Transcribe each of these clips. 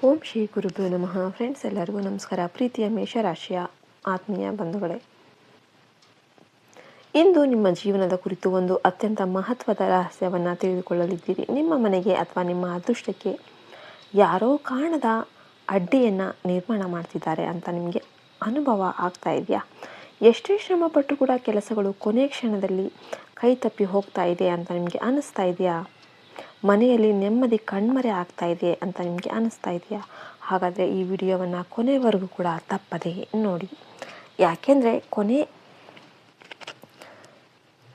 ಓಂ ಶ್ರೀ ಗುರುಭ್ಯೋ ನಮಃ. ಫ್ರೆಂಡ್ಸ್, ಎಲ್ಲರಿಗೂ ನಮಸ್ಕಾರ. ಪ್ರೀತಿಯ ಮೇಷರಾಶಿಯ ಆತ್ಮೀಯ ಬಂಧುಗಳೇ, ಇಂದು ನಿಮ್ಮ ಜೀವನದ ಕುರಿತು ಒಂದು ಅತ್ಯಂತ ಮಹತ್ವದ ರಹಸ್ಯವನ್ನು ತಿಳಿದುಕೊಳ್ಳಲಿದ್ದೀರಿ. ನಿಮ್ಮ ಮನೆಗೆ ಅಥವಾ ನಿಮ್ಮ ಅದೃಷ್ಟಕ್ಕೆ ಯಾರೋ ಕಾಣದ ಅಡ್ಡಿಯನ್ನು ನಿರ್ಮಾಣ ಮಾಡ್ತಿದ್ದಾರೆ ಅಂತ ನಿಮಗೆ ಅನುಭವ ಆಗ್ತಾ ಇದೆಯಾ? ಎಷ್ಟೇ ಶ್ರಮಪಟ್ಟು ಕೂಡ ಕೆಲಸಗಳು ಕೊನೆ ಕ್ಷಣದಲ್ಲಿ ಕೈ ತಪ್ಪಿ ಹೋಗ್ತಾ ಇದೆ ಅಂತ ನಿಮಗೆ ಅನ್ನಿಸ್ತಾ ಇದೆಯಾ? ಮನೆಯಲ್ಲಿ ನೆಮ್ಮದಿ ಕಣ್ಮರೆ ಆಗ್ತಾ ಇದೆ ಅಂತ ನಿಮಗೆ ಅನ್ನಿಸ್ತಾ ಇದೆಯಾ? ಹಾಗಾದರೆ ಈ ವಿಡಿಯೋವನ್ನು ಕೊನೆವರೆಗೂ ಕೂಡ ತಪ್ಪದೇ ನೋಡಿ. ಯಾಕೆಂದರೆ ಕೊನೆ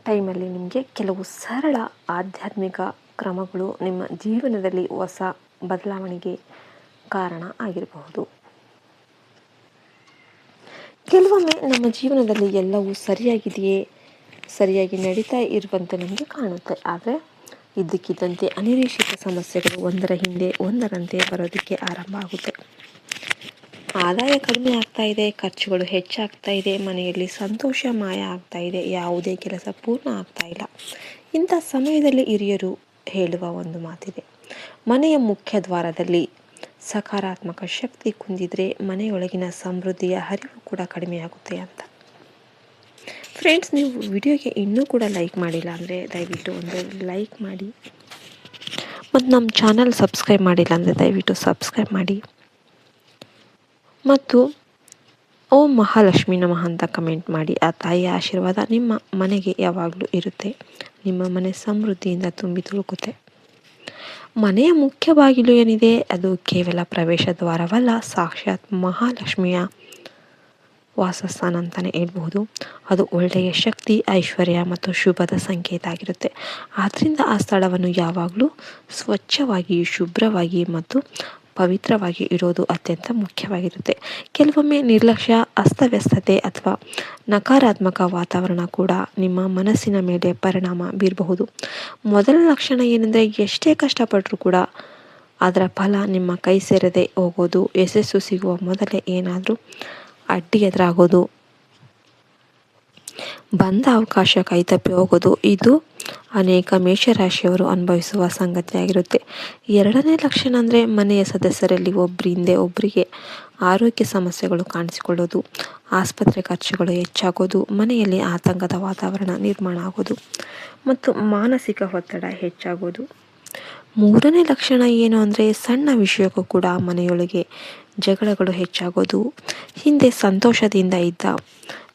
ಟೈಮಲ್ಲಿ ನಿಮಗೆ ಕೆಲವು ಸರಳ ಆಧ್ಯಾತ್ಮಿಕ ಕ್ರಮಗಳು ನಿಮ್ಮ ಜೀವನದಲ್ಲಿ ಹೊಸ ಬದಲಾವಣೆಗೆ ಕಾರಣ ಆಗಿರಬಹುದು. ಕೆಲವೊಮ್ಮೆ ನಮ್ಮ ಜೀವನದಲ್ಲಿ ಎಲ್ಲವೂ ಸರಿಯಾಗಿ ನಡೀತಾ ಇರುವಂತೆ ನಮಗೆ ಕಾಣುತ್ತೆ. ಆದರೆ ಇದ್ದಕ್ಕಿದ್ದಂತೆ ಅನಿರೀಕ್ಷಿತ ಸಮಸ್ಯೆಗಳು ಒಂದರ ಹಿಂದೆ ಒಂದರಂತೆ ಬರೋದಕ್ಕೆ ಆರಂಭ ಆಗುತ್ತೆ. ಆದಾಯ ಕಡಿಮೆ ಆಗ್ತಾ ಇದೆ, ಖರ್ಚುಗಳು ಹೆಚ್ಚಾಗ್ತಾ ಇದೆ, ಮನೆಯಲ್ಲಿ ಸಂತೋಷ ಮಾಯ ಆಗ್ತಾ ಇದೆ, ಯಾವುದೇ ಕೆಲಸ ಪೂರ್ಣ ಆಗ್ತಾ ಇಲ್ಲ. ಇಂಥ ಸಮಯದಲ್ಲಿ ಹಿರಿಯರು ಹೇಳುವ ಒಂದು ಮಾತಿದೆ: ಮನೆಯ ಮುಖ್ಯ ದ್ವಾರದಲ್ಲಿ ಸಕಾರಾತ್ಮಕ ಶಕ್ತಿ ಕುಂದಿದ್ರೆ ಮನೆಯೊಳಗಿನ ಸಮೃದ್ಧಿಯ ಹರಿವು ಕೂಡ ಕಡಿಮೆಯಾಗುತ್ತೆ ಅಂತ. ಫ್ರೆಂಡ್ಸ್, ನೀವು ವಿಡಿಯೋಗೆ ಇನ್ನೂ ಕೂಡ ಲೈಕ್ ಮಾಡಿಲ್ಲ ಅಂದರೆ ದಯವಿಟ್ಟು ಒಂದು ಲೈಕ್ ಮಾಡಿ, ಮತ್ತು ನಮ್ಮ ಚಾನಲ್ ಸಬ್ಸ್ಕ್ರೈಬ್ ಮಾಡಿಲ್ಲ ಅಂದರೆ ದಯವಿಟ್ಟು ಸಬ್ಸ್ಕ್ರೈಬ್ ಮಾಡಿ, ಮತ್ತು ಓಂ ಮಹಾಲಕ್ಷ್ಮಿ ನಮಃ ಅಂತ ಕಮೆಂಟ್ ಮಾಡಿ. ಆ ತಾಯಿಯ ಆಶೀರ್ವಾದ ನಿಮ್ಮ ಮನೆಗೆ ಯಾವಾಗಲೂ ಇರುತ್ತೆ. ನಿಮ್ಮ ಮನೆ ಸಮೃದ್ಧಿಯಿಂದ ತುಂಬಿ ತುಳುಕುತ್ತೆ. ಮನೆಯ ಮುಖ್ಯ ಬಾಗಿಲು ಏನಿದೆ ಅದು ಕೇವಲ ಪ್ರವೇಶ ದ್ವಾರವಲ್ಲ, ಸಾಕ್ಷಾತ್ ಮಹಾಲಕ್ಷ್ಮಿಯ ವಾಸಸ್ಥಾನ ಅಂತಲೇ ಹೇಳ್ಬಹುದು. ಅದು ಒಳ್ಳೆಯ ಶಕ್ತಿ, ಐಶ್ವರ್ಯ ಮತ್ತು ಶುಭದ ಸಂಕೇತ ಆಗಿರುತ್ತೆ. ಆದ್ದರಿಂದ ಆ ಸ್ಥಳವನ್ನು ಯಾವಾಗಲೂ ಸ್ವಚ್ಛವಾಗಿ, ಶುಭ್ರವಾಗಿ ಮತ್ತು ಪವಿತ್ರವಾಗಿ ಇರೋದು ಅತ್ಯಂತ ಮುಖ್ಯವಾಗಿರುತ್ತೆ. ಕೆಲವೊಮ್ಮೆ ನಿರ್ಲಕ್ಷ್ಯ, ಅಸ್ತವ್ಯಸ್ತತೆ ಅಥವಾ ನಕಾರಾತ್ಮಕ ವಾತಾವರಣ ಕೂಡ ನಿಮ್ಮ ಮನಸ್ಸಿನ ಮೇಲೆ ಪರಿಣಾಮ ಬೀರಬಹುದು. ಮೊದಲ ಲಕ್ಷಣ ಏನೆಂದರೆ, ಎಷ್ಟೇ ಕಷ್ಟಪಟ್ಟರೂ ಕೂಡ ಅದರ ಫಲ ನಿಮ್ಮ ಕೈ ಸೇರದೆ ಹೋಗೋದು. ಯಶಸ್ಸು ಸಿಗುವ ಮೊದಲೇ ಏನಾದರೂ ಅಡ್ಡಿ ಎದುರಾಗೋದು, ಬಂದ ಅವಕಾಶ ಕೈತಪ್ಪಿ ಹೋಗೋದು, ಇದು ಅನೇಕ ಮೇಷರಾಶಿಯವರು ಅನುಭವಿಸುವ ಸಂಗತಿಯಾಗಿರುತ್ತೆ. ಎರಡನೇ ಲಕ್ಷಣ ಅಂದರೆ, ಮನೆಯ ಸದಸ್ಯರಲ್ಲಿ ಒಬ್ಬರಿಂದ ಒಬ್ಬರಿಗೆ ಆರೋಗ್ಯ ಸಮಸ್ಯೆಗಳು ಕಾಣಿಸಿಕೊಳ್ಳೋದು, ಆಸ್ಪತ್ರೆ ಖರ್ಚುಗಳು ಹೆಚ್ಚಾಗೋದು, ಮನೆಯಲ್ಲಿ ಆತಂಕದ ವಾತಾವರಣ ನಿರ್ಮಾಣ ಆಗೋದು ಮತ್ತು ಮಾನಸಿಕ ಒತ್ತಡ ಹೆಚ್ಚಾಗೋದು. ಮೂರನೇ ಲಕ್ಷಣ ಏನು ಅಂದರೆ, ಸಣ್ಣ ವಿಷಯಕ್ಕೂ ಕೂಡ ಮನೆಯೊಳಗೆ ಜಗಳಗಳು ಹೆಚ್ಚಾಗೋದು, ಹಿಂದೆ ಸಂತೋಷದಿಂದ ಇದ್ದ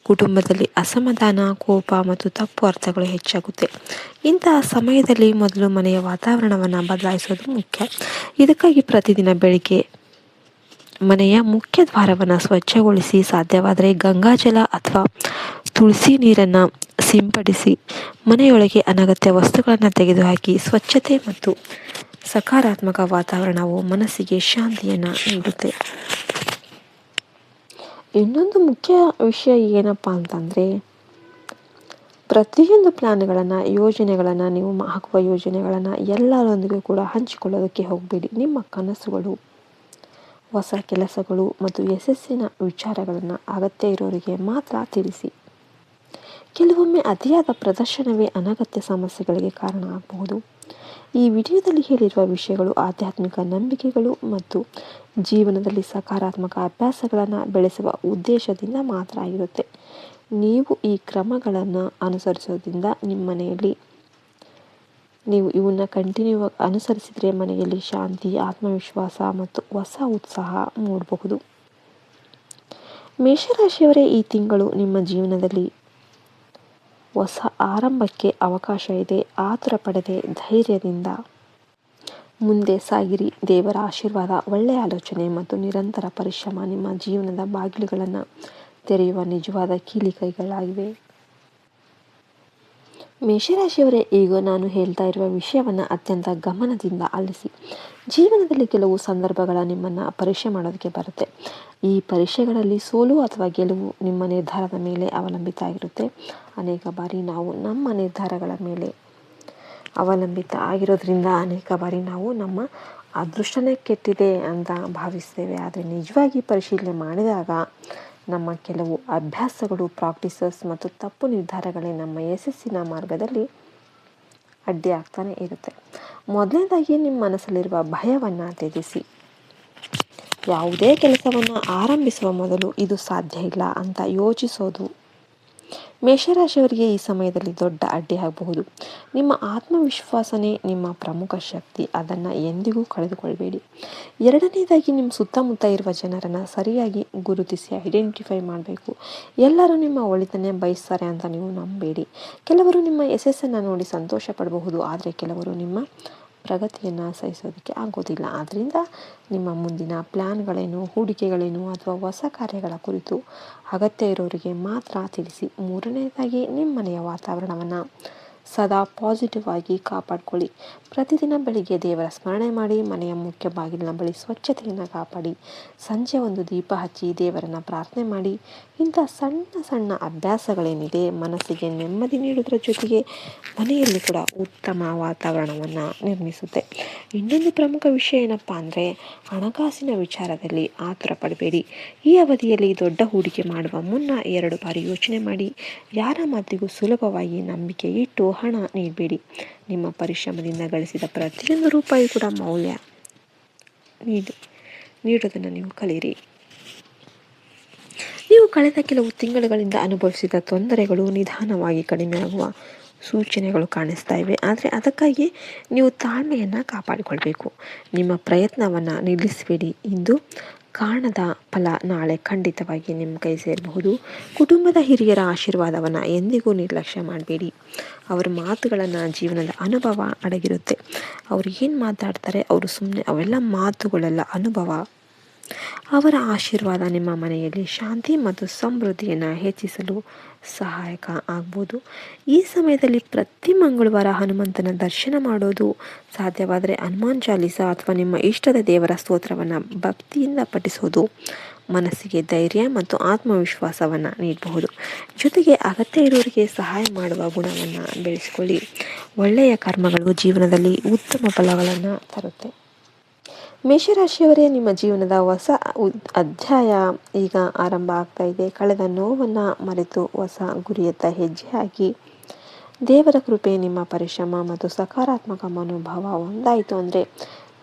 ಕುಟುಂಬದಲ್ಲಿ ಅಸಮಾಧಾನ, ಕೋಪ ಮತ್ತು ತಪ್ಪು ಅರ್ಥಗಳು ಹೆಚ್ಚಾಗುತ್ತೆ. ಇಂತಹ ಸಮಯದಲ್ಲಿ ಮೊದಲು ಮನೆಯ ವಾತಾವರಣವನ್ನು ಬದಲಾಯಿಸೋದು ಮುಖ್ಯ. ಇದಕ್ಕಾಗಿ ಪ್ರತಿದಿನ ಬೆಳಿಗ್ಗೆ ಮನೆಯ ಮುಖ್ಯ ದ್ವಾರವನ್ನು ಸ್ವಚ್ಛಗೊಳಿಸಿ, ಸಾಧ್ಯವಾದರೆ ಗಂಗಾಜಲ ಅಥವಾ ತುಳಸಿ ನೀರನ್ನು ಸಿಂಪಡಿಸಿ, ಮನೆಯೊಳಗೆ ಅನಗತ್ಯ ವಸ್ತುಗಳನ್ನು ತೆಗೆದುಹಾಕಿ. ಸ್ವಚ್ಛತೆ ಮತ್ತು ಸಕಾರಾತ್ಮಕ ವಾತಾವರಣವು ಮನಸ್ಸಿಗೆ ಶಾಂತಿಯನ್ನು ನೀಡುತ್ತೆ. ಇನ್ನೊಂದು ಮುಖ್ಯ ವಿಷಯ ಏನಪ್ಪ ಅಂತಂದರೆ, ಪ್ರತಿಯೊಂದು ಪ್ಲ್ಯಾನ್ಗಳನ್ನು, ಯೋಜನೆಗಳನ್ನು, ನೀವು ಹಾಕುವ ಯೋಜನೆಗಳನ್ನು ಎಲ್ಲರೊಂದಿಗೂ ಕೂಡ ಹಂಚಿಕೊಳ್ಳೋದಕ್ಕೆ ಹೋಗಬೇಡಿ. ನಿಮ್ಮ ಕನಸುಗಳು, ಹೊಸ ಕೆಲಸಗಳು ಮತ್ತು ಯಶಸ್ಸಿನ ವಿಚಾರಗಳನ್ನು ಅಗತ್ಯ ಇರೋರಿಗೆ ಮಾತ್ರ ತಿಳಿಸಿ. ಕೆಲವೊಮ್ಮೆ ಅತಿಯಾದ ಪ್ರದರ್ಶನವೇ ಅನಗತ್ಯ ಸಮಸ್ಯೆಗಳಿಗೆ ಕಾರಣ ಆಗಬಹುದು. ಈ ವಿಡಿಯೋದಲ್ಲಿ ಹೇಳಿರುವ ವಿಷಯಗಳು ಆಧ್ಯಾತ್ಮಿಕ ನಂಬಿಕೆಗಳು ಮತ್ತು ಜೀವನದಲ್ಲಿ ಸಕಾರಾತ್ಮಕ ಅಭ್ಯಾಸಗಳನ್ನು ಬೆಳೆಸುವ ಉದ್ದೇಶದಿಂದ ಮಾತ್ರ ಆಗಿರುತ್ತೆ. ನೀವು ಈ ಕ್ರಮಗಳನ್ನು ಅನುಸರಿಸೋದ್ರಿಂದ ನಿಮ್ಮ ಮನೆಯಲ್ಲಿ ನೀವು ಇವನ್ನ ಕಂಟಿನ್ಯೂ ಅನುಸರಿಸಿದರೆ ಮನೆಯಲ್ಲಿ ಶಾಂತಿ, ಆತ್ಮವಿಶ್ವಾಸ ಮತ್ತು ಹೊಸ ಉತ್ಸಾಹ ಮೂಡಬಹುದು. ಮೇಷರಾಶಿಯವರೇ, ಈ ತಿಂಗಳು ನಿಮ್ಮ ಜೀವನದಲ್ಲಿ ಹೊಸ ಆರಂಭಕ್ಕೆ ಅವಕಾಶ ಇದೆ. ಆತುರ ಪಡದೆ ಧೈರ್ಯದಿಂದ ಮುಂದೆ ಸಾಗಿರಿ. ದೇವರ ಆಶೀರ್ವಾದ, ಒಳ್ಳೆಯ ಆಲೋಚನೆ ಮತ್ತು ನಿರಂತರ ಪರಿಶ್ರಮ ನಿಮ್ಮ ಜೀವನದ ಬಾಗಿಲುಗಳನ್ನು ತೆರೆಯುವ ನಿಜವಾದ ಕೀಲಿಕೈಗಳಾಗಿವೆ. ಮೇಷರಾಶಿಯವರೇ, ಈಗ ನಾನು ಹೇಳ್ತಾ ಇರುವ ವಿಷಯವನ್ನು ಅತ್ಯಂತ ಗಮನದಿಂದ ಆಲಿಸಿ. ಜೀವನದಲ್ಲಿ ಕೆಲವು ಸಂದರ್ಭಗಳ ನಿಮ್ಮನ್ನು ಪರೀಕ್ಷೆ ಮಾಡೋದಕ್ಕೆ ಬರುತ್ತೆ. ಈ ಪರೀಕ್ಷೆಗಳಲ್ಲಿ ಸೋಲು ಅಥವಾ ಗೆಲುವು ನಿಮ್ಮ ನಿರ್ಧಾರದ ಮೇಲೆ ಅವಲಂಬಿತ ಆಗಿರುತ್ತೆ. ಅನೇಕ ಬಾರಿ ನಾವು ನಮ್ಮ ನಿರ್ಧಾರಗಳ ಮೇಲೆ ಅವಲಂಬಿತ ಆಗಿರೋದ್ರಿಂದ ಅನೇಕ ಬಾರಿ ನಾವು ನಮ್ಮ ಅದೃಷ್ಟನೇ ಕೆಟ್ಟಿದೆ ಅಂತ ಭಾವಿಸ್ತೇವೆ. ಆದರೆ ನಿಜವಾಗಿ ಪರಿಶೀಲನೆ ಮಾಡಿದಾಗ ನಮ್ಮ ಕೆಲವು ಅಭ್ಯಾಸಗಳು, ಪ್ರಾಕ್ಟೀಸಸ್ ಮತ್ತು ತಪ್ಪು ನಿರ್ಧಾರಗಳೇ ನಮ್ಮ ಯಶಸ್ಸಿನ ಮಾರ್ಗದಲ್ಲಿ ಅಡ್ಡಿ ಆಗ್ತಾನೆ ಇರುತ್ತೆ. ಮೊದಲನೇದಾಗಿ ನಿಮ್ಮ ಮನಸ್ಸಲ್ಲಿರುವ ಭಯವನ್ನು ತ್ಯಜಿಸಿ. ಯಾವುದೇ ಕೆಲಸವನ್ನು ಆರಂಭಿಸುವ ಮೊದಲು ಇದು ಸಾಧ್ಯ ಇಲ್ಲ ಅಂತ ಯೋಚಿಸೋದು ಮೇಷರಾಶಿಯವರಿಗೆ ಈ ಸಮಯದಲ್ಲಿ ದೊಡ್ಡ ಅಡ್ಡಿಯಾಗಬಹುದು. ನಿಮ್ಮ ಆತ್ಮವಿಶ್ವಾಸನೇ ನಿಮ್ಮ ಪ್ರಮುಖ ಶಕ್ತಿ, ಅದನ್ನು ಎಂದಿಗೂ ಕಳೆದುಕೊಳ್ಬೇಡಿ. ಎರಡನೇದಾಗಿ, ನಿಮ್ಮ ಸುತ್ತಮುತ್ತ ಇರುವ ಜನರನ್ನು ಸರಿಯಾಗಿ ಗುರುತಿಸಿ ಐಡೆಂಟಿಫೈ ಮಾಡಬೇಕು. ಎಲ್ಲರೂ ನಿಮ್ಮ ಒಳಿತನ್ನೇ ಬಯಸ್ತಾರೆ ಅಂತ ನೀವು ನಂಬೇಡಿ. ಕೆಲವರು ನಿಮ್ಮ ಯಶಸ್ಸನ್ನು ನೋಡಿ ಸಂತೋಷ ಪಡಬಹುದು, ಆದರೆ ಕೆಲವರು ನಿಮ್ಮ ಪ್ರಗತಿಯನ್ನು ಸಹಿಸೋದಕ್ಕೆ ಆಗೋದಿಲ್ಲ. ಆದ್ದರಿಂದ ನಿಮ್ಮ ಮುಂದಿನ ಪ್ಲ್ಯಾನ್ಗಳೇನು, ಹೂಡಿಕೆಗಳೇನು ಅಥವಾ ಹೊಸ ಕಾರ್ಯಗಳ ಕುರಿತು ಅಗತ್ಯ ಇರೋರಿಗೆ ಮಾತ್ರ ತಿಳಿಸಿ. ಮೂರನೇದಾಗಿ, ನಿಮ್ಮ ಮನೆಯ ವಾತಾವರಣವನ್ನು ಸದಾ ಪಾಸಿಟಿವ್ ಆಗಿ ಕಾಪಾಡಿಕೊಳ್ಳಿ. ಪ್ರತಿದಿನ ಬೆಳಿಗ್ಗೆ ದೇವರ ಸ್ಮರಣೆ ಮಾಡಿ, ಮನೆಯ ಮುಖ್ಯ ಬಾಗಿಲಿನ ಬಳಿ ಸ್ವಚ್ಛತೆಯನ್ನು ಕಾಪಾಡಿ, ಸಂಜೆ ಒಂದು ದೀಪ ಹಚ್ಚಿ ದೇವರನ್ನು ಪ್ರಾರ್ಥನೆ ಮಾಡಿ. ಇಂಥ ಸಣ್ಣ ಸಣ್ಣ ಅಭ್ಯಾಸಗಳೇನಿದೆ ಮನಸ್ಸಿಗೆ ನೆಮ್ಮದಿ ನೀಡುವುದರ ಜೊತೆಗೆ ಮನೆಯಲ್ಲಿ ಕೂಡ ಉತ್ತಮ ವಾತಾವರಣವನ್ನು ನಿರ್ಮಿಸುತ್ತೆ. ಇನ್ನೊಂದು ಪ್ರಮುಖ ವಿಷಯ ಏನಪ್ಪ ಅಂದರೆ, ಹಣಕಾಸಿನ ವಿಚಾರದಲ್ಲಿ ಆತುರ ಪಡಬೇಡಿ. ಈ ಅವಧಿಯಲ್ಲಿ ದೊಡ್ಡ ಹೂಡಿಕೆ ಮಾಡುವ ಮುನ್ನ 2 ಬಾರಿ ಯೋಚನೆ ಮಾಡಿ. ಯಾರ ಮಾತಿಗೂ ಸುಲಭವಾಗಿ ನಂಬಿಕೆ ಇಟ್ಟು ಹಣ ನೀಡಬೇಡಿ. ನಿಮ್ಮ ಪರಿಶ್ರಮದಿಂದ ಗಳಿಸಿದ ಪ್ರತಿಯೊಂದು ರೂಪಾಯಿ ಕೂಡ ಮೌಲ್ಯ ನೀಡೋದನ್ನು ನೀವು ಕಲಿಯಿರಿ. ನೀವು ಕಳೆದ ಕೆಲವು ತಿಂಗಳುಗಳಿಂದ ಅನುಭವಿಸಿದ ತೊಂದರೆಗಳು ನಿಧಾನವಾಗಿ ಕಡಿಮೆಯಾಗುವ ಸೂಚನೆಗಳು ಕಾಣಿಸ್ತಾ ಇವೆ. ಆದರೆ ಅದಕ್ಕಾಗಿ ನೀವು ತಾಳ್ಮೆಯನ್ನು ಕಾಪಾಡಿಕೊಳ್ಬೇಕು. ನಿಮ್ಮ ಪ್ರಯತ್ನವನ್ನು ನಿಲ್ಲಿಸಬೇಡಿ. ಇಂದು ಕಾಣದ ಫಲ ನಾಳೆ ಖಂಡಿತವಾಗಿ ನಿಮ್ಮ ಕೈ ಸೇರಬಹುದು. ಕುಟುಂಬದ ಹಿರಿಯರ ಆಶೀರ್ವಾದವನ್ನು ಎಂದಿಗೂ ನಿರ್ಲಕ್ಷ್ಯ ಮಾಡಬೇಡಿ. ಅವರ ಮಾತುಗಳನ್ನು ಜೀವನದ ಅನುಭವ ಅಡಗಿರುತ್ತೆ. ಅವರು ಏನು ಮಾತಾಡ್ತಾರೆ, ಅವರು ಸುಮ್ಮನೆ ಅವೆಲ್ಲ ಮಾತುಗಳೆಲ್ಲ ಅನುಭವ. ಅವರ ಆಶೀರ್ವಾದ ನಿಮ್ಮ ಮನೆಯಲ್ಲಿ ಶಾಂತಿ ಮತ್ತು ಸಮೃದ್ಧಿಯನ್ನು ಹೆಚ್ಚಿಸಲು ಸಹಾಯಕ ಆಗ್ಬೋದು. ಈ ಸಮಯದಲ್ಲಿ ಪ್ರತಿ ಮಂಗಳವಾರ ಹನುಮಂತನ ದರ್ಶನ ಮಾಡೋದು, ಸಾಧ್ಯವಾದರೆ ಹನುಮಾನ್ ಚಾಲೀಸ ಅಥವಾ ನಿಮ್ಮ ಇಷ್ಟದ ದೇವರ ಸ್ತೋತ್ರವನ್ನು ಭಕ್ತಿಯಿಂದ ಪಠಿಸೋದು ಮನಸ್ಸಿಗೆ ಧೈರ್ಯ ಮತ್ತು ಆತ್ಮವಿಶ್ವಾಸವನ್ನು ನೀಡಬಹುದು. ಜೊತೆಗೆ ಅಗತ್ಯ ಇರೋರಿಗೆ ಸಹಾಯ ಮಾಡುವ ಗುಣವನ್ನು ಬೆಳೆಸಿಕೊಳ್ಳಿ. ಒಳ್ಳೆಯ ಕರ್ಮಗಳು ಜೀವನದಲ್ಲಿ ಉತ್ತಮ ಫಲಗಳನ್ನು ತರುತ್ತೆ. ಮೇಷರಾಶಿಯವರೇ, ನಿಮ್ಮ ಜೀವನದ ಹೊಸ ಅಧ್ಯಾಯ ಈಗ ಆರಂಭ ಆಗ್ತಾ ಇದೆ. ಕಳೆದ ನೋವನ್ನು ಮರೆತು ಹೊಸ ಗುರಿಯತ್ತ ಹೆಜ್ಜೆ ಹಾಕಿ. ದೇವರ ಕೃಪೆ, ನಿಮ್ಮ ಪರಿಶ್ರಮ ಮತ್ತು ಸಕಾರಾತ್ಮಕ ಮನೋಭಾವ ಒಂದಾಯಿತು ಅಂದರೆ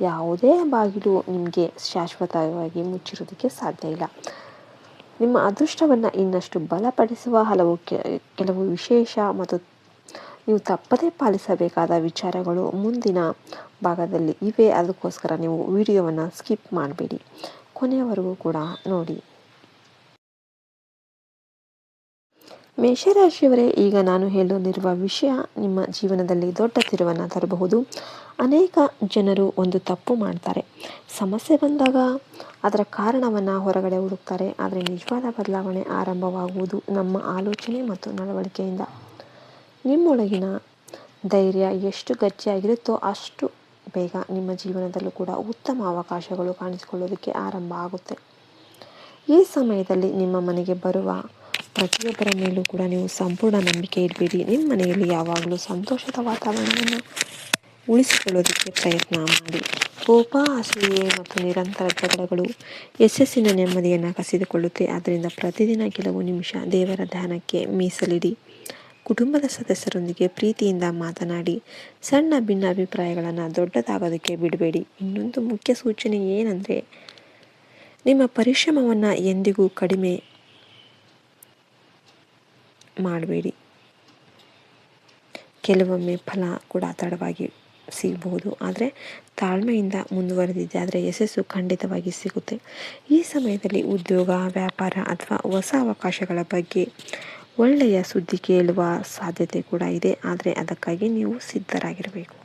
ಯಾವುದೇ ಬಾಗಿಲು ನಿಮಗೆ ಶಾಶ್ವತವಾಗಿ ಮುಚ್ಚಿರೋದಕ್ಕೆ ಸಾಧ್ಯ ಇಲ್ಲ. ನಿಮ್ಮ ಅದೃಷ್ಟವನ್ನು ಇನ್ನಷ್ಟು ಬಲಪಡಿಸುವ ಕೆಲವು ವಿಶೇಷ ಮತ್ತು ನೀವು ತಪ್ಪದೇ ಪಾಲಿಸಬೇಕಾದ ವಿಚಾರಗಳು ಮುಂದಿನ ಭಾಗದಲ್ಲಿ ಇವೆ. ಅದಕ್ಕೋಸ್ಕರ ನೀವು ವಿಡಿಯೋವನ್ನು ಸ್ಕಿಪ್ ಮಾಡಬೇಡಿ, ಕೊನೆಯವರೆಗೂ ಕೂಡ ನೋಡಿ. ಮೇಷರಾಶಿಯವರೇ, ಈಗ ನಾನು ಹೇಳಲಿರುವ ವಿಷಯ ನಿಮ್ಮ ಜೀವನದಲ್ಲಿ ದೊಡ್ಡ ತಿರುವನ್ನು ತರಬಹುದು. ಅನೇಕ ಜನರು ಒಂದು ತಪ್ಪು ಮಾಡ್ತಾರೆ. ಸಮಸ್ಯೆ ಬಂದಾಗ ಅದರ ಕಾರಣವನ್ನು ಹೊರಗಡೆ ಹುಡುಕ್ತಾರೆ. ಆದರೆ ನಿಜವಾದ ಬದಲಾವಣೆ ಆರಂಭವಾಗುವುದು ನಮ್ಮ ಆಲೋಚನೆ ಮತ್ತು ನಡವಳಿಕೆಯಿಂದ. ನಿಮ್ಮೊಳಗಿನ ಧೈರ್ಯ ಎಷ್ಟು ಗಟ್ಟಿಯಾಗಿರುತ್ತೋ ಅಷ್ಟು ಬೇಗ ನಿಮ್ಮ ಜೀವನದಲ್ಲೂ ಕೂಡ ಉತ್ತಮ ಅವಕಾಶಗಳು ಕಾಣಿಸಿಕೊಳ್ಳೋದಕ್ಕೆ ಆರಂಭ ಆಗುತ್ತೆ. ಈ ಸಮಯದಲ್ಲಿ ನಿಮ್ಮ ಮನೆಗೆ ಬರುವ ಪ್ರತಿಯೊಬ್ಬರ ಮೇಲೂ ಕೂಡ ನೀವು ಸಂಪೂರ್ಣ ನಂಬಿಕೆ ಇಡಬೇಡಿ. ನಿಮ್ಮ ಮನೆಯಲ್ಲಿ ಯಾವಾಗಲೂ ಸಂತೋಷದ ವಾತಾವರಣವನ್ನು ಉಳಿಸಿಕೊಳ್ಳೋದಕ್ಕೆ ಪ್ರಯತ್ನ ಮಾಡಿ. ಕೋಪ, ಅಸೂಯೆ ಮತ್ತು ನಿರಂತರ ಜಗಳಗಳು ಯಶಸ್ಸಿನ ನೆಮ್ಮದಿಯನ್ನು ಕಸಿದುಕೊಳ್ಳುತ್ತೆ. ಆದ್ದರಿಂದ ಪ್ರತಿದಿನ ಕೆಲವು ನಿಮಿಷ ದೇವರ ಧ್ಯಾನಕ್ಕೆ ಮೀಸಲಿಡಿ. ಕುಟುಂಬದ ಸದಸ್ಯರೊಂದಿಗೆ ಪ್ರೀತಿಯಿಂದ ಮಾತನಾಡಿ. ಸಣ್ಣ ಭಿನ್ನಾಭಿಪ್ರಾಯಗಳನ್ನು ದೊಡ್ಡದಾಗೋದಕ್ಕೆ ಬಿಡಬೇಡಿ. ಇನ್ನೊಂದು ಮುಖ್ಯ ಸೂಚನೆ ಏನಂದರೆ, ನಿಮ್ಮ ಪರಿಶ್ರಮವನ್ನು ಎಂದಿಗೂ ಕಡಿಮೆ ಮಾಡಬೇಡಿ. ಕೆಲವೊಮ್ಮೆ ಫಲ ಕೂಡ ತಡವಾಗಿ ಸಿಗಬಹುದು, ಆದರೆ ತಾಳ್ಮೆಯಿಂದ ಮುಂದುವರೆದಿದೆ ಆದರೆ ಯಶಸ್ಸು ಖಂಡಿತವಾಗಿ ಸಿಗುತ್ತೆ. ಈ ಸಮಯದಲ್ಲಿ ಉದ್ಯೋಗ, ವ್ಯಾಪಾರ ಅಥವಾ ಹೊಸ ಅವಕಾಶಗಳ ಬಗ್ಗೆ ಒಳ್ಳೆಯ ಸುದ್ದಿ ಕೇಳುವ ಸಾಧ್ಯತೆ ಕೂಡ ಇದೆ. ಆದರೆ ಅದಕ್ಕಾಗಿ ನೀವು ಸಿದ್ಧರಾಗಿರಬೇಕು.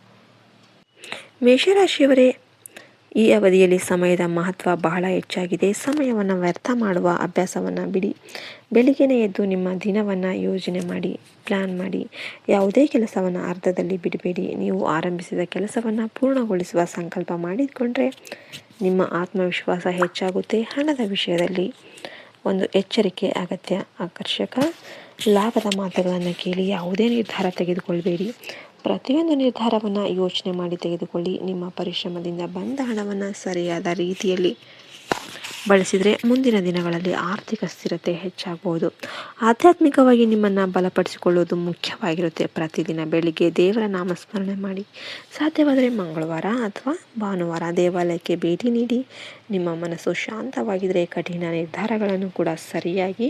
ಮೇಷರಾಶಿಯವರೇ, ಈ ಅವಧಿಯಲ್ಲಿ ಸಮಯದ ಮಹತ್ವ ಬಹಳ ಹೆಚ್ಚಾಗಿದೆ. ಸಮಯವನ್ನು ವ್ಯರ್ಥ ಮಾಡುವ ಅಭ್ಯಾಸವನ್ನು ಬಿಡಿ. ಬೆಳಿಗ್ಗೆನೇ ಎದ್ದು ನಿಮ್ಮ ದಿನವನ್ನು ಯೋಜನೆ ಮಾಡಿ, ಪ್ಲ್ಯಾನ್ ಮಾಡಿ. ಯಾವುದೇ ಕೆಲಸವನ್ನು ಅರ್ಧದಲ್ಲಿ ಬಿಡಬೇಡಿ. ನೀವು ಆರಂಭಿಸಿದ ಕೆಲಸವನ್ನು ಪೂರ್ಣಗೊಳಿಸುವ ಸಂಕಲ್ಪ ಮಾಡಿಕೊಂಡ್ರೆ ನಿಮ್ಮ ಆತ್ಮವಿಶ್ವಾಸ ಹೆಚ್ಚಾಗುತ್ತೆ. ಹಣದ ವಿಷಯದಲ್ಲಿ ಒಂದು ಎಚ್ಚರಿಕೆ ಅಗತ್ಯ. ಆಕರ್ಷಕ ಲಾಭದ ಮಾತುಗಳನ್ನು ಕೇಳಿ ಯಾವುದೇ ನಿರ್ಧಾರ ತೆಗೆದುಕೊಳ್ಬೇಡಿ. ಪ್ರತಿಯೊಂದು ನಿರ್ಧಾರವನ್ನು ಯೋಚನೆ ಮಾಡಿ ತೆಗೆದುಕೊಳ್ಳಿ. ನಿಮ್ಮ ಪರಿಶ್ರಮದಿಂದ ಬಂದ ಹಣವನ್ನು ಸರಿಯಾದ ರೀತಿಯಲ್ಲಿ ಬಳಸಿದರೆ ಮುಂದಿನ ದಿನಗಳಲ್ಲಿ ಆರ್ಥಿಕ ಸ್ಥಿರತೆ ಹೆಚ್ಚಾಗಬಹುದು. ಆಧ್ಯಾತ್ಮಿಕವಾಗಿ ನಿಮ್ಮನ್ನು ಬಲಪಡಿಸಿಕೊಳ್ಳುವುದು ಮುಖ್ಯವಾಗಿರುತ್ತೆ. ಪ್ರತಿದಿನ ಬೆಳಿಗ್ಗೆ ದೇವರ ನಾಮಸ್ಮರಣೆ ಮಾಡಿ. ಸಾಧ್ಯವಾದರೆ ಮಂಗಳವಾರ ಅಥವಾ ಭಾನುವಾರ ದೇವಾಲಯಕ್ಕೆ ಭೇಟಿ ನೀಡಿ. ನಿಮ್ಮ ಮನಸ್ಸು ಶಾಂತವಾಗಿದ್ದರೆ ಕಠಿಣ ನಿರ್ಧಾರಗಳನ್ನು ಕೂಡ ಸರಿಯಾಗಿ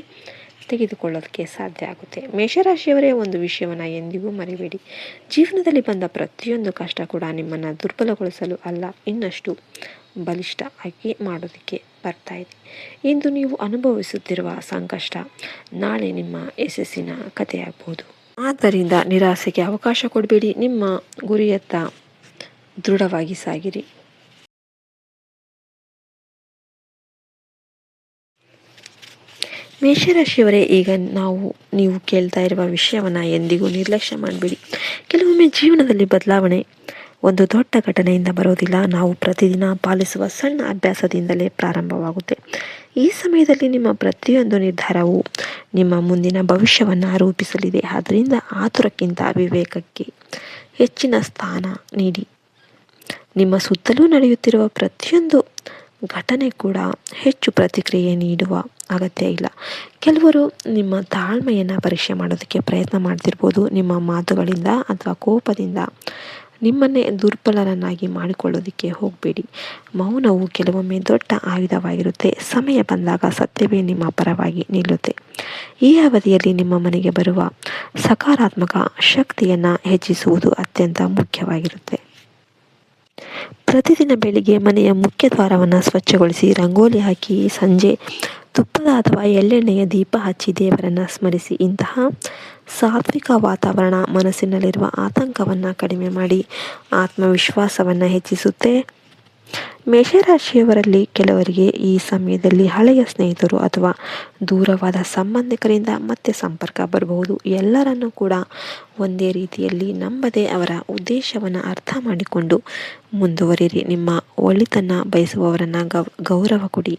ತೆಗೆದುಕೊಳ್ಳೋದಕ್ಕೆ ಸಾಧ್ಯ ಆಗುತ್ತೆ. ಮೇಷರಾಶಿಯವರೇ, ಒಂದು ವಿಷಯವನ್ನು ಎಂದಿಗೂ ಮರಿಬೇಡಿ. ಜೀವನದಲ್ಲಿ ಬಂದ ಪ್ರತಿಯೊಂದು ಕಷ್ಟ ಕೂಡ ನಿಮ್ಮನ್ನು ದುರ್ಬಲಗೊಳಿಸಲು ಅಲ್ಲ, ಇನ್ನಷ್ಟು ಬಲಿಷ್ಠ ಆಗಿ ಮಾಡೋದಕ್ಕೆ ಬರ್ತಾ ಇದೆ. ಇಂದು ನೀವು ಅನುಭವಿಸುತ್ತಿರುವ ಸಂಕಷ್ಟ ನಾಳೆ ನಿಮ್ಮ ಯಶಸ್ಸಿನ ಕಥೆಯಾಗಬಹುದು. ಆದ್ದರಿಂದ ನಿರಾಸೆಗೆ ಅವಕಾಶ ಕೊಡಬೇಡಿ. ನಿಮ್ಮ ಗುರಿಯತ್ತ ದೃಢವಾಗಿ ಸಾಗಿರಿ. ಮೇಷರಾಶಿಯವರೇ, ಈಗ ನೀವು ಕೇಳ್ತಾ ಇರುವ ವಿಷಯವನ್ನು ಎಂದಿಗೂ ನಿರ್ಲಕ್ಷ್ಯ ಮಾಡಬೇಡಿ. ಕೆಲವೊಮ್ಮೆ ಜೀವನದಲ್ಲಿ ಬದಲಾವಣೆ ಒಂದು ದೊಡ್ಡ ಘಟನೆಯಿಂದ ಬರೋದಿಲ್ಲ, ನಾವು ಪ್ರತಿದಿನ ಪಾಲಿಸುವ ಸಣ್ಣ ಅಭ್ಯಾಸದಿಂದಲೇ ಪ್ರಾರಂಭವಾಗುತ್ತೆ. ಈ ಸಮಯದಲ್ಲಿ ನಿಮ್ಮ ಪ್ರತಿಯೊಂದು ನಿರ್ಧಾರವು ನಿಮ್ಮ ಮುಂದಿನ ಭವಿಷ್ಯವನ್ನು ರೂಪಿಸಲಿದೆ. ಆದ್ದರಿಂದ ಆತುರಕ್ಕಿಂತ ವಿವೇಕಕ್ಕೆ ಹೆಚ್ಚಿನ ಸ್ಥಾನ ನೀಡಿ. ನಿಮ್ಮ ಸುತ್ತಲೂ ನಡೆಯುತ್ತಿರುವ ಪ್ರತಿಯೊಂದು ಘಟನೆ ಕೂಡ ಹೆಚ್ಚು ಪ್ರತಿಕ್ರಿಯೆ ನೀಡುವ ಅಗತ್ಯ ಇಲ್ಲ. ಕೆಲವರು ನಿಮ್ಮ ತಾಳ್ಮೆಯನ್ನು ಪರೀಕ್ಷೆ ಮಾಡೋದಕ್ಕೆ ಪ್ರಯತ್ನ ಮಾಡ್ತಿರ್ಬೋದು. ನಿಮ್ಮ ಮಾತುಗಳಿಂದ ಅಥವಾ ಕೋಪದಿಂದ ನಿಮ್ಮನ್ನೇ ದುರ್ಬಲರನ್ನಾಗಿ ಮಾಡಿಕೊಳ್ಳೋದಕ್ಕೆ ಹೋಗಬೇಡಿ. ಮೌನವು ಕೆಲವೊಮ್ಮೆ ದೊಡ್ಡ ಆಯುಧವಾಗಿರುತ್ತೆ. ಸಮಯ ಬಂದಾಗ ಸತ್ಯವೇ ನಿಮ್ಮ ಪರವಾಗಿ ನಿಲ್ಲುತ್ತೆ. ಈ ಅವಧಿಯಲ್ಲಿ ನಿಮ್ಮ ಮನೆಗೆ ಬರುವ ಸಕಾರಾತ್ಮಕ ಶಕ್ತಿಯನ್ನು ಹೆಚ್ಚಿಸುವುದು ಅತ್ಯಂತ ಮುಖ್ಯವಾಗಿರುತ್ತೆ. ಪ್ರತಿದಿನ ಬೆಳಿಗ್ಗೆ ಮನೆಯ ಮುಖ್ಯ ದ್ವಾರವನ್ನು ಸ್ವಚ್ಛಗೊಳಿಸಿ, ರಂಗೋಲಿ ಹಾಕಿ, ಸಂಜೆ ತುಪ್ಪದ ಅಥವಾ ಎಳ್ಳೆಣ್ಣೆಯ ದೀಪ ಹಚ್ಚಿ ದೇವರನ್ನು ಸ್ಮರಿಸಿ. ಇಂತಹ ಸಾತ್ವಿಕ ವಾತಾವರಣ ಮನಸ್ಸಿನಲ್ಲಿರುವ ಆತಂಕವನ್ನು ಕಡಿಮೆ ಮಾಡಿ ಆತ್ಮವಿಶ್ವಾಸವನ್ನು ಹೆಚ್ಚಿಸುತ್ತೆ. ಮೇಷರಾಶಿಯವರಲ್ಲಿ ಕೆಲವರಿಗೆ ಈ ಸಮಯದಲ್ಲಿ ಹಳೆಯ ಸ್ನೇಹಿತರು ಅಥವಾ ದೂರವಾದ ಸಂಬಂಧಿಕರಿಂದ ಮತ್ತೆ ಸಂಪರ್ಕ ಬರಬಹುದು. ಎಲ್ಲರನ್ನೂ ಕೂಡ ಒಂದೇ ರೀತಿಯಲ್ಲಿ ನಂಬದೆ ಅವರ ಉದ್ದೇಶವನ್ನು ಅರ್ಥ ಮಾಡಿಕೊಂಡು ಮುಂದುವರಿರಿ. ನಿಮ್ಮ ಒಳಿತನ್ನು ಬಯಸುವವರನ್ನು ಗೌರವ ಕೊಡಿ.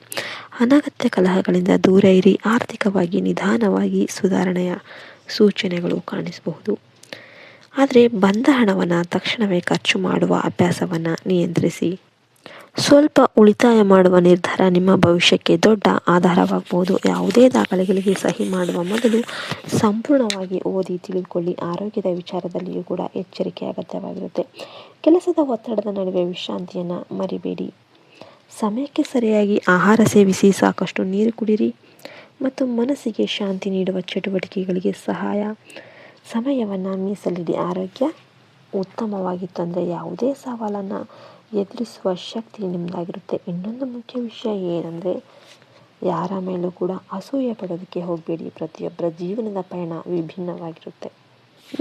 ಅನಗತ್ಯ ಕಲಹಗಳಿಂದ ದೂರ ಇರಿ. ಆರ್ಥಿಕವಾಗಿ ನಿಧಾನವಾಗಿ ಸುಧಾರಣೆಯ ಸೂಚನೆಗಳು ಕಾಣಿಸಬಹುದು. ಆದರೆ ಬಂದ ಹಣವನ್ನು ತಕ್ಷಣವೇ ಖರ್ಚು ಮಾಡುವ ಅಭ್ಯಾಸವನ್ನು ನಿಯಂತ್ರಿಸಿ. ಸ್ವಲ್ಪ ಉಳಿತಾಯ ಮಾಡುವ ನಿರ್ಧಾರ ನಿಮ್ಮ ಭವಿಷ್ಯಕ್ಕೆ ದೊಡ್ಡ ಆಧಾರವಾಗಬಹುದು. ಯಾವುದೇ ದಾಖಲೆಗಳಿಗೆ ಸಹಿ ಮಾಡುವ ಮೊದಲು ಸಂಪೂರ್ಣವಾಗಿ ಓದಿ ತಿಳಿದುಕೊಳ್ಳಿ. ಆರೋಗ್ಯದ ವಿಚಾರದಲ್ಲಿಯೂ ಕೂಡ ಎಚ್ಚರಿಕೆ ಅಗತ್ಯವಾಗಿರುತ್ತೆ. ಕೆಲಸದ ಒತ್ತಡದ ನಡುವೆ ವಿಶ್ರಾಂತಿಯನ್ನು ಮರಿಬೇಡಿ. ಸಮಯಕ್ಕೆ ಸರಿಯಾಗಿ ಆಹಾರ ಸೇವಿಸಿ, ಸಾಕಷ್ಟು ನೀರು ಕುಡಿರಿ ಮತ್ತು ಮನಸ್ಸಿಗೆ ಶಾಂತಿ ನೀಡುವ ಚಟುವಟಿಕೆಗಳಿಗೆ ಸಮಯವನ್ನು ಮೀಸಲಿಡಿ. ಆರೋಗ್ಯ ಉತ್ತಮವಾಗಿತ್ತು ಅಂದರೆ ಯಾವುದೇ ಸವಾಲನ್ನು ಎದುರಿಸುವ ಶಕ್ತಿ ನಿಮ್ಮದಾಗಿರುತ್ತೆ. ಇನ್ನೊಂದು ಮುಖ್ಯ ವಿಷಯ ಏನಂದರೆ, ಯಾರ ಮೇಲೂ ಕೂಡ ಅಸೂಯೆ ಪಡೋದಕ್ಕೆ ಹೋಗಬೇಡಿ. ಪ್ರತಿಯೊಬ್ಬರ ಜೀವನದ ಪಯಣ ವಿಭಿನ್ನವಾಗಿರುತ್ತೆ.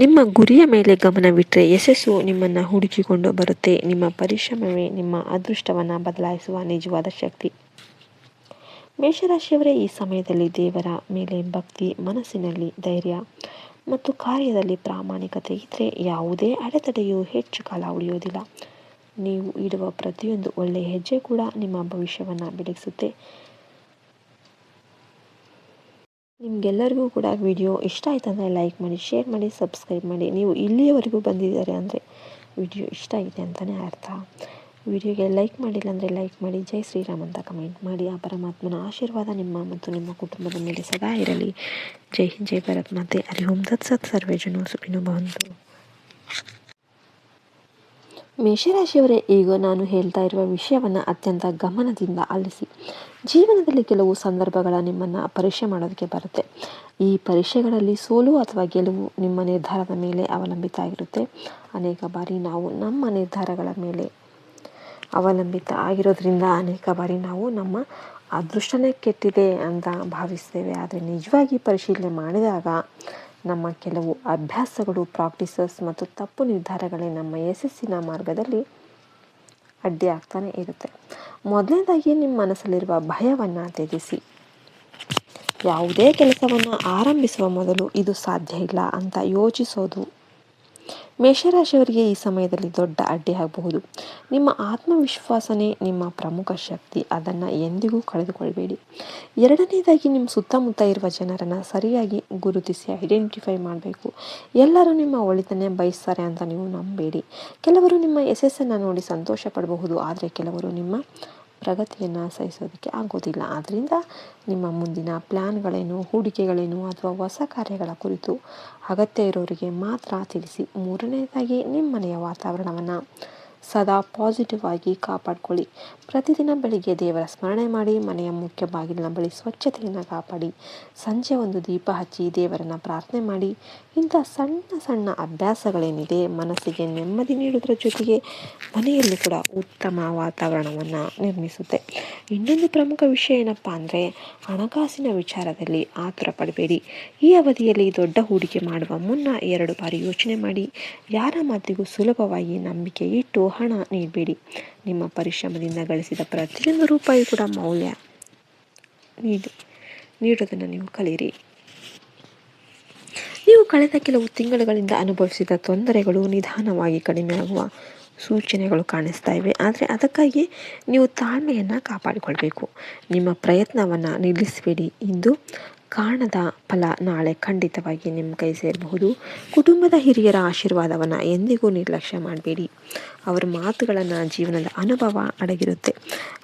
ನಿಮ್ಮ ಗುರಿಯ ಮೇಲೆ ಗಮನವಿಟ್ಟರೆ ಯಶಸ್ಸು ನಿಮ್ಮನ್ನು ಹುಡುಕಿಕೊಂಡು ಬರುತ್ತೆ. ನಿಮ್ಮ ಪರಿಶ್ರಮವೇ ನಿಮ್ಮ ಅದೃಷ್ಟವನ್ನು ಬದಲಾಯಿಸುವ ನಿಜವಾದ ಶಕ್ತಿ. ಮೇಷರಾಶಿಯವರೇ, ಈ ಸಮಯದಲ್ಲಿ ದೇವರ ಮೇಲೆ ಭಕ್ತಿ, ಮನಸ್ಸಿನಲ್ಲಿ ಧೈರ್ಯ ಮತ್ತು ಕಾರ್ಯದಲ್ಲಿ ಪ್ರಾಮಾಣಿಕತೆ ಇದ್ದರೆ ಯಾವುದೇ ಅಡೆತಡೆಯೂ ಹೆಚ್ಚು ಕಾಲ ಉಳಿಯೋದಿಲ್ಲ. ನೀವು ಇಡುವ ಪ್ರತಿಯೊಂದು ಒಳ್ಳೆಯ ಹೆಜ್ಜೆ ಕೂಡ ನಿಮ್ಮ ಭವಿಷ್ಯವನ್ನು ಬೆಳಗಿಸುತ್ತೆ. ನಿಮಗೆಲ್ಲರಿಗೂ ಕೂಡ ವಿಡಿಯೋ ಇಷ್ಟ ಆಯ್ತು ಅಂದರೆ ಲೈಕ್ ಮಾಡಿ, ಶೇರ್ ಮಾಡಿ, ಸಬ್ಸ್ಕ್ರೈಬ್ ಮಾಡಿ. ನೀವು ಇಲ್ಲಿಯವರೆಗೂ ಬಂದಿದ್ದಾರೆ ಅಂದರೆ ವಿಡಿಯೋ ಇಷ್ಟ ಆಗಿದೆ ಅಂತಲೇ ಅರ್ಥ. ವಿಡಿಯೋಗೆ ಲೈಕ್ ಮಾಡಿಲ್ಲ ಅಂದರೆ ಲೈಕ್ ಮಾಡಿ, ಜೈ ಶ್ರೀರಾಮ್ ಅಂತ ಕಮೆಂಟ್ ಮಾಡಿ. ಆ ಪರಮಾತ್ಮನ ಆಶೀರ್ವಾದ ನಿಮ್ಮ ಮತ್ತು ನಿಮ್ಮ ಕುಟುಂಬದ ಮೇಲೆ ಸದಾ ಇರಲಿ. ಜೈ ಹಿಂದ್, ಜೈ ಭಾರತ್ ಮಾತೆ. ಹರಿ ಓಂ ತತ್ ಸತ್. ಸರ್ವೇ ಜನೋ ಸುಖಿನೋ ಭವಂತು. ಮೇಷರಾಶಿಯವರೇ, ಈಗ ನಾನು ಹೇಳ್ತಾ ಇರುವ ವಿಷಯವನ್ನು ಅತ್ಯಂತ ಗಮನದಿಂದ ಆಲಿಸಿ. ಜೀವನದಲ್ಲಿ ಕೆಲವು ಸಂದರ್ಭಗಳ ನಿಮ್ಮನ್ನು ಪರೀಕ್ಷೆ ಮಾಡೋದಕ್ಕೆ ಬರುತ್ತೆ. ಈ ಪರೀಕ್ಷೆಗಳಲ್ಲಿ ಸೋಲು ಅಥವಾ ಗೆಲುವು ನಿಮ್ಮ ನಿರ್ಧಾರದ ಮೇಲೆ ಅವಲಂಬಿತ ಆಗಿರುತ್ತೆ. ಅನೇಕ ಬಾರಿ ನಾವು ನಮ್ಮ ನಿರ್ಧಾರಗಳ ಮೇಲೆ ಅವಲಂಬಿತ ಆಗಿರೋದ್ರಿಂದ ಅನೇಕ ಬಾರಿ ನಾವು ನಮ್ಮ ಅದೃಷ್ಟನೇ ಕೆಟ್ಟಿದೆ ಅಂತ ಭಾವಿಸ್ತೇವೆ. ಆದರೆ ನಿಜವಾಗಿ ಪರಿಶೀಲನೆ ಮಾಡಿದಾಗ ನಮ್ಮ ಕೆಲವು ಅಭ್ಯಾಸಗಳು, ಪ್ರಾಕ್ಟೀಸಸ್ ಮತ್ತು ತಪ್ಪು ನಿರ್ಧಾರಗಳೇ ನಮ್ಮ ಯಶಸ್ಸಿನ ಮಾರ್ಗದಲ್ಲಿ ಅಡ್ಡಿ ಆಗ್ತಾನೆ ಇರುತ್ತೆ. ಮೊದಲನೇದಾಗಿ ನಿಮ್ಮ ಮನಸ್ಸಲ್ಲಿರುವ ಭಯವನ್ನು ತ್ಯಜಿಸಿ. ಯಾವುದೇ ಕೆಲಸವನ್ನು ಆರಂಭಿಸುವ ಮೊದಲು ಇದು ಸಾಧ್ಯ ಇಲ್ಲ ಅಂತ ಯೋಚಿಸೋದು ಮೇಷರಾಶಿಯವರಿಗೆ ಈ ಸಮಯದಲ್ಲಿ ದೊಡ್ಡ ಅಡ್ಡಿ ಆಗಬಹುದು. ನಿಮ್ಮ ಆತ್ಮವಿಶ್ವಾಸನೇ ನಿಮ್ಮ ಪ್ರಮುಖ ಶಕ್ತಿ, ಅದನ್ನು ಎಂದಿಗೂ ಕಳೆದುಕೊಳ್ಬೇಡಿ. ಎರಡನೇದಾಗಿ, ನಿಮ್ಮ ಸುತ್ತಮುತ್ತ ಇರುವ ಜನರನ್ನು ಸರಿಯಾಗಿ ಗುರುತಿಸಿ ಐಡೆಂಟಿಫೈ ಮಾಡಬೇಕು. ಎಲ್ಲರೂ ನಿಮ್ಮ ಒಳಿತನ್ನೇ ಬಯಸ್ತಾರೆ ಅಂತ ನೀವು ನಂಬೇಡಿ. ಕೆಲವರು ನಿಮ್ಮ ಯಶಸ್ಸನ್ನು ನೋಡಿ ಸಂತೋಷ ಪಡಬಹುದು, ಆದರೆ ಕೆಲವರು ನಿಮ್ಮ ಪ್ರಗತಿಯನ್ನು ಸಹಿಸೋದಕ್ಕೆ ಆಗೋದಿಲ್ಲ. ಆದ್ದರಿಂದ ನಿಮ್ಮ ಮುಂದಿನ ಪ್ಲ್ಯಾನ್ಗಳೇನು, ಹೂಡಿಕೆಗಳೇನು ಅಥವಾ ಹೊಸ ಕಾರ್ಯಗಳ ಕುರಿತು ಅಗತ್ಯ ಇರೋರಿಗೆ ಮಾತ್ರ ತಿಳಿಸಿ. ಮೂರನೆಯದಾಗಿ, ನಿಮ್ಮ ಮನೆಯ ವಾತಾವರಣವನ್ನು ಸದಾ ಪಾಸಿಟಿವ್ ಆಗಿ ಕಾಪಾಡಿಕೊಳ್ಳಿ. ಪ್ರತಿದಿನ ಬೆಳಿಗ್ಗೆ ದೇವರ ಸ್ಮರಣೆ ಮಾಡಿ, ಮನೆಯ ಮುಖ್ಯ ಬಾಗಿಲಿನ ಬಳಿ ಸ್ವಚ್ಛತೆಯನ್ನು ಕಾಪಾಡಿ, ಸಂಜೆ ಒಂದು ದೀಪ ಹಚ್ಚಿ ದೇವರನ್ನು ಪ್ರಾರ್ಥನೆ ಮಾಡಿ. ಇಂಥ ಸಣ್ಣ ಸಣ್ಣ ಅಭ್ಯಾಸಗಳೇನಿದೆ ಮನಸ್ಸಿಗೆ ನೆಮ್ಮದಿ ನೀಡುವುದರ ಜೊತೆಗೆ ಮನೆಯಲ್ಲಿ ಕೂಡ ಉತ್ತಮ ವಾತಾವರಣವನ್ನು ನಿರ್ಮಿಸುತ್ತೆ. ಇನ್ನೊಂದು ಪ್ರಮುಖ ವಿಷಯ ಏನಪ್ಪ ಅಂದರೆ, ಹಣಕಾಸಿನ ವಿಚಾರದಲ್ಲಿ ಆತುರ ಪಡಬೇಡಿ. ಈ ಅವಧಿಯಲ್ಲಿ ದೊಡ್ಡ ಹೂಡಿಕೆ ಮಾಡುವ ಮುನ್ನ 2 ಬಾರಿ ಯೋಚನೆ ಮಾಡಿ. ಯಾರ ಮಾತಿಗೂ ಸುಲಭವಾಗಿ ನಂಬಿಕೆ ಇಟ್ಟು ಹಣ ನೀಡಬೇಡಿ. ನಿಮ್ಮ ಪರಿಶ್ರಮದಿಂದ ಗಳಿಸಿದ ಪ್ರತಿಯೊಂದು ರೂಪಾಯಿ ಕೂಡ ಮೌಲ್ಯ ನೀಡೋದನ್ನು ನೀವು ಕಲಿಯಿರಿ. ನೀವು ಕಳೆದ ಕೆಲವು ತಿಂಗಳುಗಳಿಂದ ಅನುಭವಿಸಿದ ತೊಂದರೆಗಳು ನಿಧಾನವಾಗಿ ಕಡಿಮೆಯಾಗುವ ಸೂಚನೆಗಳು ಕಾಣಿಸ್ತಾ ಇವೆ. ಆದರೆ ಅದಕ್ಕಾಗಿ ನೀವು ತಾಳ್ಮೆಯನ್ನು ಕಾಪಾಡಿಕೊಳ್ಬೇಕು. ನಿಮ್ಮ ಪ್ರಯತ್ನವನ್ನು ನಿಲ್ಲಿಸಬೇಡಿ. ಇಂದು ಕಾಣದ ಫಲ ನಾಳೆ ಖಂಡಿತವಾಗಿ ನಿಮ್ಮ ಕೈ ಸೇರಬಹುದು. ಕುಟುಂಬದ ಹಿರಿಯರ ಆಶೀರ್ವಾದವನ್ನು ಎಂದಿಗೂ ನಿರ್ಲಕ್ಷ್ಯ ಮಾಡಬೇಡಿ. ಅವರ ಮಾತುಗಳನ್ನು ಜೀವನದ ಅನುಭವ ಅಡಗಿರುತ್ತೆ.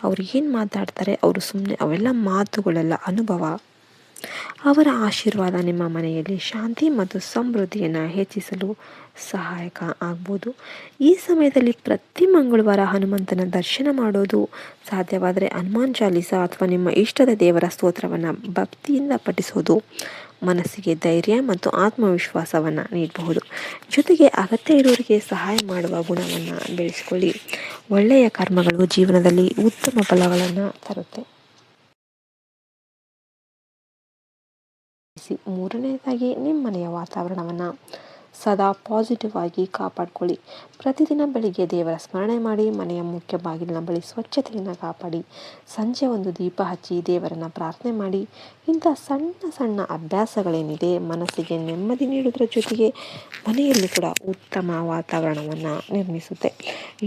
ಅವರು ಏನು ಮಾತಾಡ್ತಾರೆ, ಅವರು ಸುಮ್ಮನೆ ಅವೆಲ್ಲ ಮಾತುಗಳೆಲ್ಲ ಅನುಭವ. ಅವರ ಆಶೀರ್ವಾದ ನಿಮ್ಮ ಮನೆಯಲ್ಲಿ ಶಾಂತಿ ಮತ್ತು ಸಮೃದ್ಧಿಯನ್ನು ಹೆಚ್ಚಿಸಲು ಸಹಾಯಕ ಆಗ್ಬೋದು. ಈ ಸಮಯದಲ್ಲಿ ಪ್ರತಿ ಮಂಗಳವಾರ ಹನುಮಂತನ ದರ್ಶನ ಮಾಡೋದು, ಸಾಧ್ಯವಾದರೆ ಹನುಮಾನ್ ಚಾಲೀಸ ಅಥವಾ ನಿಮ್ಮ ಇಷ್ಟದ ದೇವರ ಸ್ತೋತ್ರವನ್ನು ಭಕ್ತಿಯಿಂದ ಪಠಿಸೋದು ಮನಸ್ಸಿಗೆ ಧೈರ್ಯ ಮತ್ತು ಆತ್ಮವಿಶ್ವಾಸವನ್ನು ನೀಡಬಹುದು. ಜೊತೆಗೆ ಅಗತ್ಯ ಇರೋರಿಗೆ ಸಹಾಯ ಮಾಡುವ ಗುಣವನ್ನು ಬೆಳೆಸಿಕೊಳ್ಳಿ. ಒಳ್ಳೆಯ ಕರ್ಮಗಳು ಜೀವನದಲ್ಲಿ ಉತ್ತಮ ಫಲಗಳನ್ನು ತರುತ್ತೆ. ಮೂರನೆಯದಾಗಿ, ನಿಮ್ಮ ಮನೆಯ ವಾತಾವರಣವನ್ನು ಸದಾ ಪಾಸಿಟಿವ್ ಆಗಿ ಕಾಪಾಡಿಕೊಳ್ಳಿ. ಪ್ರತಿದಿನ ಬೆಳಿಗ್ಗೆ ದೇವರ ಸ್ಮರಣೆ ಮಾಡಿ, ಮನೆಯ ಮುಖ್ಯ ಬಾಗಿಲಿನ ಬಳಿ ಸ್ವಚ್ಛತೆಯನ್ನು ಕಾಪಾಡಿ, ಸಂಜೆ ಒಂದು ದೀಪ ಹಚ್ಚಿ ದೇವರನ್ನು ಪ್ರಾರ್ಥನೆ ಮಾಡಿ. ಇಂಥ ಸಣ್ಣ ಸಣ್ಣ ಅಭ್ಯಾಸಗಳೇನಿದೆ ಮನಸ್ಸಿಗೆ ನೆಮ್ಮದಿ ನೀಡುವುದರ ಜೊತೆಗೆ ಮನೆಯಲ್ಲಿ ಕೂಡ ಉತ್ತಮ ವಾತಾವರಣವನ್ನು ನಿರ್ಮಿಸುತ್ತೆ.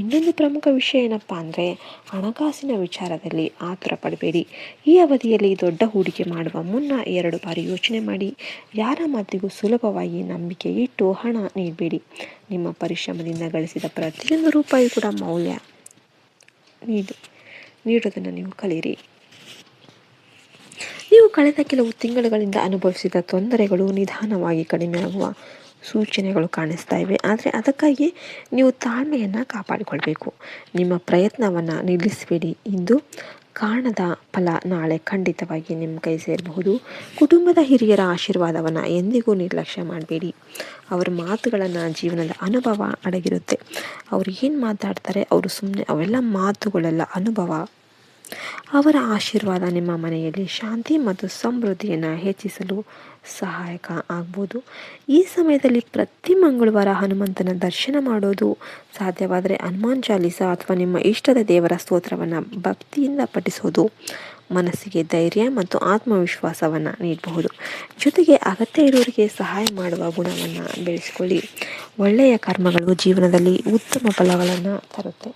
ಇನ್ನೊಂದು ಪ್ರಮುಖ ವಿಷಯ ಏನಪ್ಪ ಅಂದರೆ, ಹಣಕಾಸಿನ ವಿಚಾರದಲ್ಲಿ ಆತುರ ಪಡಬೇಡಿ. ಈ ಅವಧಿಯಲ್ಲಿ ದೊಡ್ಡ ಹೂಡಿಕೆ ಮಾಡುವ ಮುನ್ನ 2 ಬಾರಿ ಯೋಚನೆ ಮಾಡಿ. ಯಾರ ಮಾತಿಗೂ ಸುಲಭವಾಗಿ ನಂಬಿಕೆ ಇಟ್ಟು ಹಣ ನೀಡಬೇಡಿ. ನಿಮ್ಮ ಪರಿಶ್ರಮದಿಂದ ಗಳಿಸಿದ ಪ್ರತಿಯೊಂದು ರೂಪಾಯಿ ಕೂಡ ಮೌಲ್ಯ ನೀಡೋದನ್ನು ನೀವು ಕಲಿಯಿರಿ. ನೀವು ಕಳೆದ ಕೆಲವು ತಿಂಗಳುಗಳಿಂದ ಅನುಭವಿಸಿದ ತೊಂದರೆಗಳು ನಿಧಾನವಾಗಿ ಕಡಿಮೆಯಾಗುವ ಸೂಚನೆಗಳು ಕಾಣಿಸ್ತಾ ಇವೆ. ಆದರೆ ಅದಕ್ಕಾಗಿ ನೀವು ತಾಳ್ಮೆಯನ್ನು ಕಾಪಾಡಿಕೊಳ್ಬೇಕು. ನಿಮ್ಮ ಪ್ರಯತ್ನವನ್ನು ನಿಲ್ಲಿಸಬೇಡಿ. ಇಂದು ಕಾಣದ ಫಲ ನಾಳೆ ಖಂಡಿತವಾಗಿ ನಿಮ್ಮ ಕೈ ಸೇರಬಹುದು. ಕುಟುಂಬದ ಹಿರಿಯರ ಆಶೀರ್ವಾದವನ್ನು ಎಂದಿಗೂ ನಿರ್ಲಕ್ಷ್ಯ ಮಾಡಬೇಡಿ. ಅವರ ಮಾತುಗಳನ್ನು ಜೀವನದ ಅನುಭವ ಅಡಗಿರುತ್ತೆ. ಅವರು ಏನು ಮಾತಾಡ್ತಾರೆ, ಅವರು ಸುಮ್ಮನೆ ಅವೆಲ್ಲ ಮಾತುಗಳೆಲ್ಲ ಅನುಭವ. ಅವರ ಆಶೀರ್ವಾದ ನಿಮ್ಮ ಮನೆಯಲ್ಲಿ ಶಾಂತಿ ಮತ್ತು ಸಮೃದ್ಧಿಯನ್ನು ಹೆಚ್ಚಿಸಲು ಸಹಾಯಕ ಆಗ್ಬೋದು. ಈ ಸಮಯದಲ್ಲಿ ಪ್ರತಿ ಮಂಗಳವಾರ ಹನುಮಂತನ ದರ್ಶನ ಮಾಡೋದು, ಸಾಧ್ಯವಾದರೆ ಹನುಮಾನ್ ಚಾಲೀಸ ಅಥವಾ ನಿಮ್ಮ ಇಷ್ಟದ ದೇವರ ಸ್ತೋತ್ರವನ್ನು ಭಕ್ತಿಯಿಂದ ಪಠಿಸೋದು ಮನಸ್ಸಿಗೆ ಧೈರ್ಯ ಮತ್ತು ಆತ್ಮವಿಶ್ವಾಸವನ್ನು ನೀಡಬಹುದು. ಜೊತೆಗೆ ಅಗತ್ಯ ಇರೋರಿಗೆ ಸಹಾಯ ಮಾಡುವ ಗುಣವನ್ನು ಬೆಳೆಸಿಕೊಳ್ಳಿ. ಒಳ್ಳೆಯ ಕರ್ಮಗಳು ಜೀವನದಲ್ಲಿ ಉತ್ತಮ ಫಲಗಳನ್ನು ತರುತ್ತೆ.